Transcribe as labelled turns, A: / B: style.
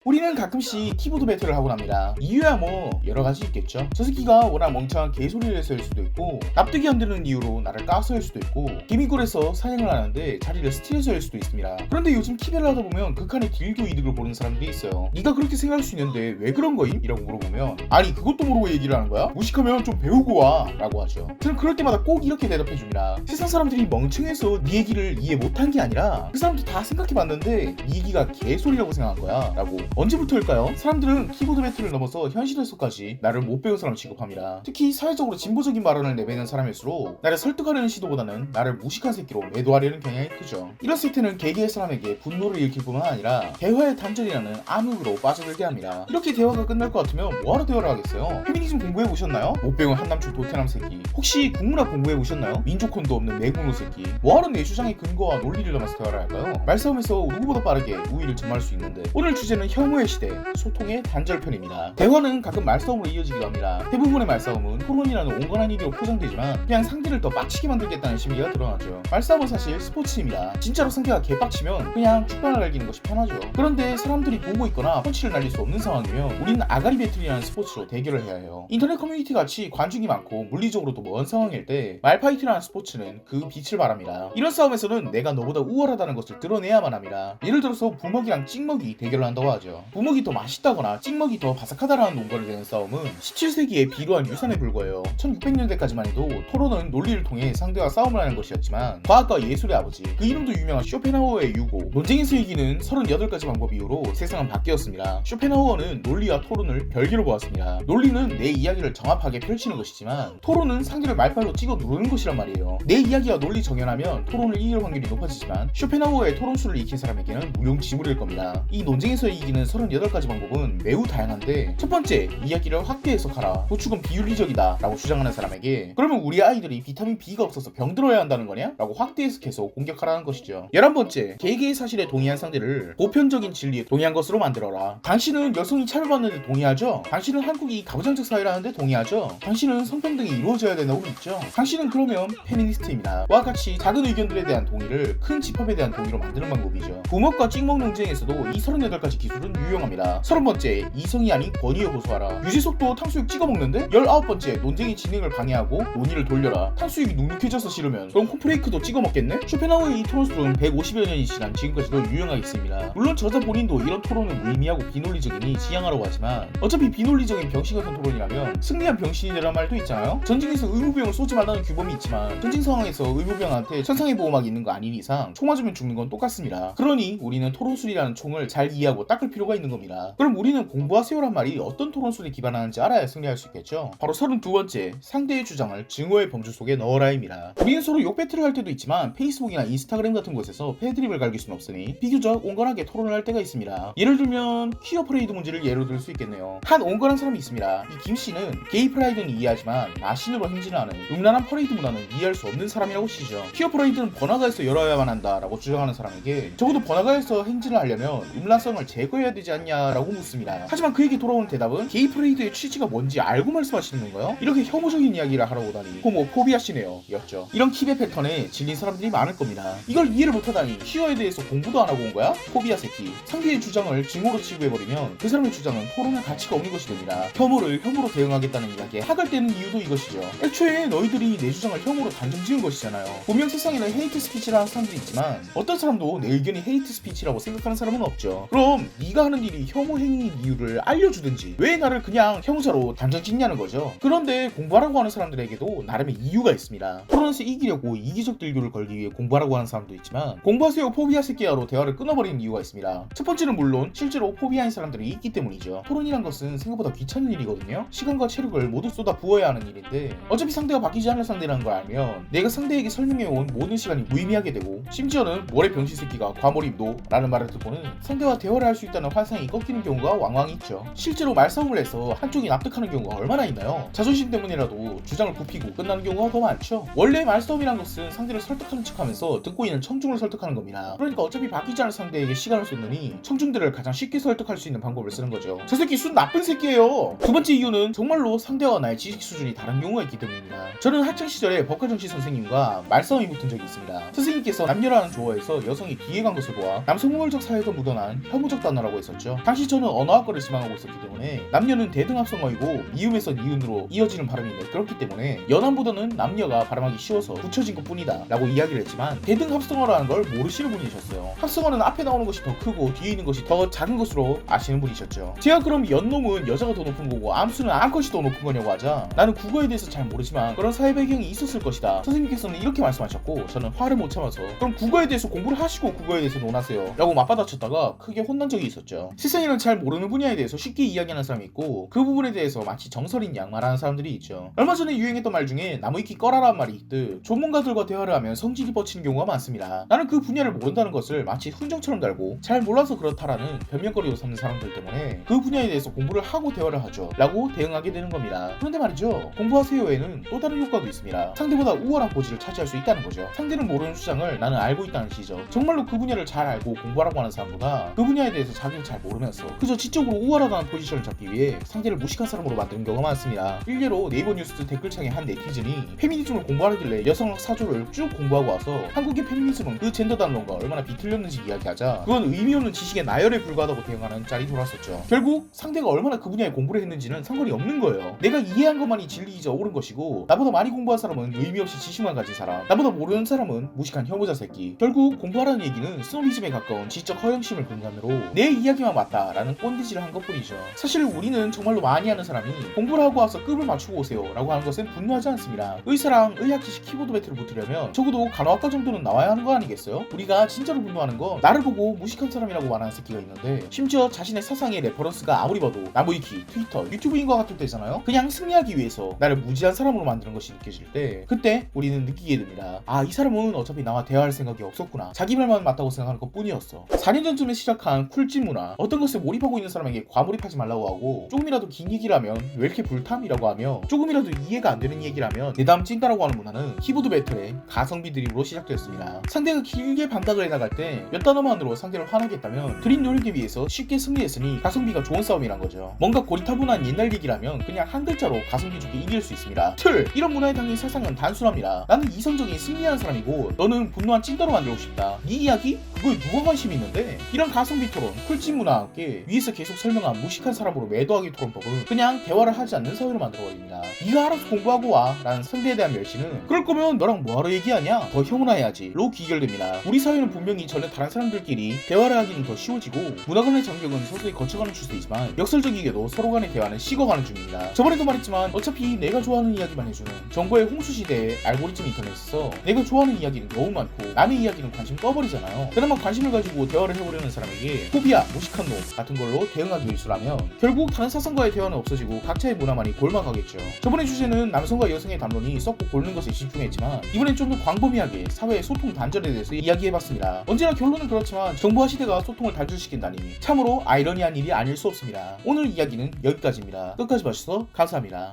A: 우리는 가끔씩 키보드 배틀을 하곤 합니다. 이유야 뭐 여러가지 있겠죠. 저 새끼가 워낙 멍청한 개소리를 해서일 수도 있고, 납득이 안 되는 이유로 나를 까서일 수도 있고, 개미굴에서 사냥을 하는데 자리를 스틸해서일 수도 있습니다. 그런데 요즘 키배를 하다 보면 극한의 딜교 이득을 보는 사람들이 있어요. 네가 그렇게 생각할 수 있는데 왜 그런 거임? 이라고 물어보면, 아니 그것도 모르고 얘기를 하는 거야? 무식하면 좀 배우고 와 라고 하죠. 저는 그럴 때마다 꼭 이렇게 대답해줍니다. 세상 사람들이 멍청해서 네 얘기를 이해 못한 게 아니라 그 사람도 다 생각해봤는데 네 얘기가 개소리라고 생각한 거야 라고. 언제부터일까요? 사람들은 키보드 배틀을 넘어서 현실에서까지 나를 못 배운 사람 취급합니다. 특히 사회적으로 진보적인 발언을 내뱉는 사람일수록 나를 설득하려는 시도보다는 나를 무식한 새끼로 매도하려는 경향이 크죠. 이랬을 때는 개개의 사람에게 분노를 일으킬 뿐만 아니라 대화의 단절이라는 암흑으로 빠져들게 합니다. 이렇게 대화가 끝날 것 같으면 뭐하러 대화를 하겠어요? 페미니즘 공부해보셨나요? 못 배운 한남충 도태남 새끼. 혹시 국문학 공부해보셨나요? 민족혼도 없는 매국노 새끼. 뭐하러 내 주장의 근거와 논리를 넘어서 대화를 할까요? 말싸움에서 누구보다 빠르게 우위를 점할 수 있는데, 오늘 주제는 혐오의 시대, 소통의 단절편입니다. 대화는 가끔 말싸움으로 이어지기도 합니다. 대부분의 말싸움은 토론이라는 온건한 일로 포장되지만 그냥 상대를 더 빡치게 만들겠다는 심리가 드러나죠. 말싸움은 사실 스포츠입니다. 진짜로 상대가 개빡치면 그냥 죽방을 갈기는 것이 편하죠. 그런데 사람들이 보고 있거나 펀치를 날릴 수 없는 상황이면 우리는 아가리 배틀이라는 스포츠로 대결을 해야 해요. 인터넷 커뮤니티 같이 관중이 많고 물리적으로도 먼 상황일 때 말파이트라는 스포츠는 그 빛을 발합니다. 이런 싸움에서는 내가 너보다 우월하다는 것을 드러내야만 합니다. 예를 들어서 부먹이랑 찍먹이 대결을 한다고 하죠. 부먹이 더 맛있다거나 찍먹이 더 바삭하다라는 논거를 내는 싸움은 17세기의 비루한 유산에 불과해요. 1600년대까지만 해도 토론은 논리를 통해 상대와 싸움을 하는 것이었지만, 과학과 예술의 아버지, 그 이름도 유명한 쇼펜하우어의 유고, 논쟁에서 이기는 38가지 방법 이후로 세상은 바뀌었습니다. 쇼펜하우어는 논리와 토론을 별개로 보았습니다. 논리는 내 이야기를 정합하게 펼치는 것이지만 토론은 상대를 말팔로 찍어 누르는 것이란 말이에요. 내 이야기와 논리 정연하면 토론을 이길 확률이 높아지지만 쇼펜하우어의 토론술을 익힌 사람에게는 무용지물일 겁니다. 이 논쟁에서 이기는 38가지 방법은 매우 다양한데, 첫 번째, 이야기를 확대 해석하라. 도축은 비윤리적이다 라고 주장하는 사람에게, 그러면 우리 아이들이 비타민 B가 없어서 병들어야 한다는 거냐? 라고 확대 해석해서 공격하라는 것이죠. 11번째, 개개의 사실에 동의한 상대를 보편적인 진리에 동의한 것으로 만들어라. 당신은 여성이 차별받는데 동의하죠? 당신은 한국이 가부장적 사회라는데 동의하죠? 당신은 성평등이 이루어져야 된다고 믿죠? 당신은 그러면 페미니스트입니다. 와 같이 작은 의견들에 대한 동의를 큰 집합에 대한 동의로 만드는 방법이죠. 부먹과 찍먹 논쟁에서도 이 38가지 기술은 유용합니다. 30번째, 이성이 아닌 권위에 호소하라. 유재석도 탕수육 찍어 먹는데? 19번째, 논쟁의 진행을 방해하고 논의를 돌려라. 탕수육이 눅눅해져서 싫으면 그럼 콘프레이크도 찍어 먹겠네? 쇼펜하우어의 이 토론술은 150여 년이 지난 지금까지도 유용하겠습니다. 물론 저자 본인도 이런 토론은 무의미하고 비논리적이니 지양하라고 하지만, 어차피 비논리적인 병신 같은 토론이라면 승리한 병신이라는 말도 있잖아요. 전쟁에서 의무병을 쏘지 말라는 규범이 있지만 전쟁 상황에서 의무병한테 천상의 보호막이 있는 거 아닌 이상 총 맞으면 죽는 건 똑같습니다. 그러니 우리는 토론술이라는 총을 잘 이해하고 닦을 필요가 있는 겁니다. 그럼 우리는 공부하세요란 말이 어떤 토론술에 기반하는지 알아야 승리할 수 있겠죠. 바로 32번째, 상대의 주장을 증오의 범주 속에 넣어라입니다. 우리는 서로 욕 배틀을 할 때도 있지만 페이스북이나 인스타그램 같은 곳에서 패드립을 갈길 수는 없으니 비교적 온건하게 토론을 할 때가 있습니다. 예를 들면 퀴어 프레이드 문제를 예로 들 수 있겠네요. 한 온건한 사람이 있습니다. 이 김씨는 게이 프라이드는 이해하지만 마신으로 행진을 하는 음란한 퍼레이드 문화는 이해할 수 없는 사람이라고 치죠. 퀴어 프레이드는 번화가에서 열어야만 한다라고 주장하는 사람에게 적어도 번화가에서 행진을 하려면 음란성을 제거해야 되지 않냐라고 묻습니다. 하지만 그에게 돌아오는 대답은 게이 프레이드의 취지가 뭔지 알고 말씀하시는 건가요? 이렇게 혐오적인 이야기를 하러 오다니 호모포비아시네요 였죠. 이런 키베 패턴에 질린 사람들이 많을 겁니다. 이걸 이해를 못하다니 퀴어에 대해서 공부도 안 하고 온 거야? 포비아 새끼. 상대의 주장을 증오로 치부해버리면 그 사람의 주장은 토론의 가치가 없는 것이 됩니다. 혐오를 혐오로 대응하겠다는 이야기에 학을 떼는 이유도 이것이죠. 애초에 너희들이 내 주장을 혐오로 단정 지은 것이잖아요. 분명 세상에는 헤이트 스피치라는 사람들이 있지만 어떤 사람도 내 의견이 헤이트 스피치라고 생각하는 사람은 없죠. 그럼 네가 하는 일이 혐오 행위인 이유를 알려주든지 왜 나를 그냥 혐오자로 단정 짓냐는 거죠. 그런데 공부하라고 하는 사람들에게도 나름의 이유가 있습니다. 토론에서 이기려고 이기적 들교를 걸기 위해 공부하라고 하는 사람도 있지만, 공부하세요 포비아 새끼야로 대화를 끊어버리는 이유가 있습니다. 첫 번째는 물론 실제로 포비아인 사람들이 있기 때문이죠. 토론이란 것은 생각보다 귀찮은 일이거든요. 시간과 체력을 모두 쏟아 부어야 하는 일인데 어차피 상대가 바뀌지 않을 상대라는 걸 알면 내가 상대에게 설명해온 모든 시간이 무의미하게 되고, 심지어는 뭐래 병신 새끼가 과몰입노 라는 말을 듣고는 상대와 대화를 할 수 있다는 환상이 꺾이는 경우가 왕왕 있죠. 실제로 말싸움을 해서 한쪽이 납득하는 경우가 얼마나 있나요? 자존심 때문이라도 주장을 굽히고 끝나는 경우가 더 많죠. 원래 말싸움이란 것은 상대를 설득하는 척하면서 듣고 있는 청중을 설득하는 겁니다. 그러니까 어차피 바뀌지 않을 상대에게 시간을 쏟느니 청중들을 가장 쉽게 설득할 수 있는 방법을 쓰는 거죠. 저 새끼 순 나쁜 새끼예요. 두 번째 이유는 정말로 상대와 나의 지식 수준이 다른 경우가 있기 때문입니다. 저는 학창시절에 법과정시 선생님과 말싸움이 붙은 적이 있습니다. 선생님께서 남녀라는 조어에서 여성이 뒤에 간 것을 보아 남성 우월적 사회가 묻어난 혐오적 단어라고 합성어라고 했었죠. 당시 저는 언어학과를 지망하고 있었기 때문에 남녀는 대등합성어이고 이음에서 니은으로 이어지는 발음이 매끄럽기 때문에 연함보다는 남녀가 발음하기 쉬워서 붙여진 것뿐이다 라고 이야기를 했지만 대등합성어라는 걸 모르시는 분이셨어요. 합성어는 앞에 나오는 것이 더 크고 뒤에 있는 것이 더 작은 것으로 아시는 분이셨죠. 제가 그럼 연놈은 여자가 더 높은 거고 암수는 암컷이 더 높은 거냐고 하자 나는 국어에 대해서 잘 모르지만 그런 사회 배경이 있었을 것이다. 선생님께서는 이렇게 말씀하셨고 저는 화를 못 참아서 그럼 국어에 대해서 공부를 하시고 국어에 대해서 논하세요 라고 맞받아쳤다가 크게 혼난 적이 있었죠. 세상에는 잘 모르는 분야에 대해서 쉽게 이야기하는 사람이 있고 그 부분에 대해서 마치 정설인 양 말하는 사람들이 있죠. 얼마 전에 유행했던 말 중에 나무위키 꺼라라는 말이 있듯 전문가들과 대화를 하면 성질이 뻗치는 경우가 많습니다. 나는 그 분야를 모른다는 것을 마치 훈정처럼 달고 잘 몰라서 그렇다라는 변명거리로 삼는 사람들 때문에 그 분야에 대해서 공부를 하고 대화를 하죠 라고 대응하게 되는 겁니다. 그런데 말이죠, 공부하세요에는 또 다른 효과도 있습니다. 상대보다 우월한 포지를 차지할 수 있다는 거죠. 상대는 모르는 주장을 나는 알고 있다는 시죠. 정말로 그 분야를 잘 알고 공부하라고 하는 사람보다 그 분야에 대해서 자기는 잘 모르면서 그저 지적으로 우월하다는 포지션을 잡기 위해 상대를 무식한 사람으로 만드는 경우가 많습니다. 일례로 네이버 뉴스 댓글창에 한 네티즌이 페미니즘을 공부하길래 여성학 사조를 쭉 공부하고 와서 한국의 페미니즘은 그 젠더 단론과 얼마나 비틀렸는지 이야기하자 그건 의미 없는 지식의 나열에 불과하다고 대응하는 짤이 돌았었죠. 결국 상대가 얼마나 그 분야에 공부를 했는지는 상관이 없는 거예요. 내가 이해한 것만이 진리이자 옳은 것이고 나보다 많이 공부한 사람은 의미 없이 지식만 가진 사람, 나보다 모르는 사람은 무식한 혐오자 새끼. 결국 공부하라는 얘기는 스노비즘에 가까운 지적 허영심을 근간으로 내 이야기만 맞다라는 꼰대질을 한 것뿐이죠. 사실 우리는 정말로 많이 하는 사람이 공부를 하고 와서 급을 맞추고 오세요 라고 하는 것은 분노하지 않습니다. 의사랑 의학 지식 키보드 배틀을 붙으려면 적어도 간호학과 정도는 나와야 하는 거 아니겠어요? 우리가 진짜로 분노하는 건 나를 보고 무식한 사람이라고 말하는 새끼가 있는데 심지어 자신의 사상의 레퍼런스가 아무리 봐도 나무위키, 트위터, 유튜브인 것 같을 때잖아요. 그냥 승리하기 위해서 나를 무지한 사람으로 만드는 것이 느껴질 때 그때 우리는 느끼게 됩니다. 아, 이 사람은 어차피 나와 대화할 생각이 없었구나. 자기 말만 맞다고 생각하는 것 뿐이었어. 4년 전쯤에 시작한 쿨찜 문화, 어떤 것에 몰입하고 있는 사람에게 과몰입하지 말라고 하고 조금이라도 긴 얘기를 하면 왜 이렇게 불탐이라고 하며 조금이라도 이해가 안 되는 얘기를 하면 내 다음 찐따라고 하는 문화는 키보드 배틀의 가성비 드립으로 시작되었습니다. 상대가 길게 반박을 해나갈 때 몇 단어만으로 상대를 화나게 했다면 드림 노리기 위해서 쉽게 승리했으니 가성비가 좋은 싸움이란 거죠. 뭔가 고리타분한 옛날 얘기라면 그냥 한 글자로 가성비 좋게 이길 수 있습니다. 틀! 이런 문화에 담긴 사상은 단순합니다. 나는 이성적인 승리하는 사람이고 너는 분노한 찐따로 만들고 싶다. 네 이야기? 그거에 누가 관심이 있는데? 이런 가성비 토론, 쿨찜 문화와 함께 위에서 계속 설명한 무식한 사람으로 매도하기 토론법은 그냥 대화를 하지 않는 사회로 만들어버립니다. 네가 알아서 공부하고 와 라는 상대에 대한 멸시는 그럴 거면 너랑 뭐하러 얘기하냐? 더 혐오해야지 로 귀결됩니다. 우리 사회는 분명히 전에 다른 사람들끼리 대화를 하기는 더 쉬워지고 문화 간의 장벽은 서서히 거쳐가는 추세이지만 역설적이게도 서로 간의 대화는 식어가는 중입니다. 저번에도 말했지만 어차피 내가 좋아하는 이야기만 해주는 정보의 홍수시대의 알고리즘 인터넷에서 내가 좋아하는 이야기는 너무 많고 남의 이야기는 관심 꺼버리잖아요. 그나마 관심을 가지고 대화를 해보려는 사람에게 포비아, 무식한 놈 같은 걸로 대응하기 일수라면 결국 다른 사상과의 대화는 없어지고 각자의 문화만이 골마가겠죠. 저번의 주제는 남성과 여성의 담론이 썩고 고르는 것에 집중했지만 이번엔 좀 더 광범위하게 사회의 소통 단절에 대해서 이야기해봤습니다. 언제나 결론은 그렇지만 정보화 시대가 소통을 단절시킨다니 참으로 아이러니한 일이 아닐 수 없습니다. 오늘 이야기는 여기까지입니다. 끝까지 봐주셔서 감사합니다.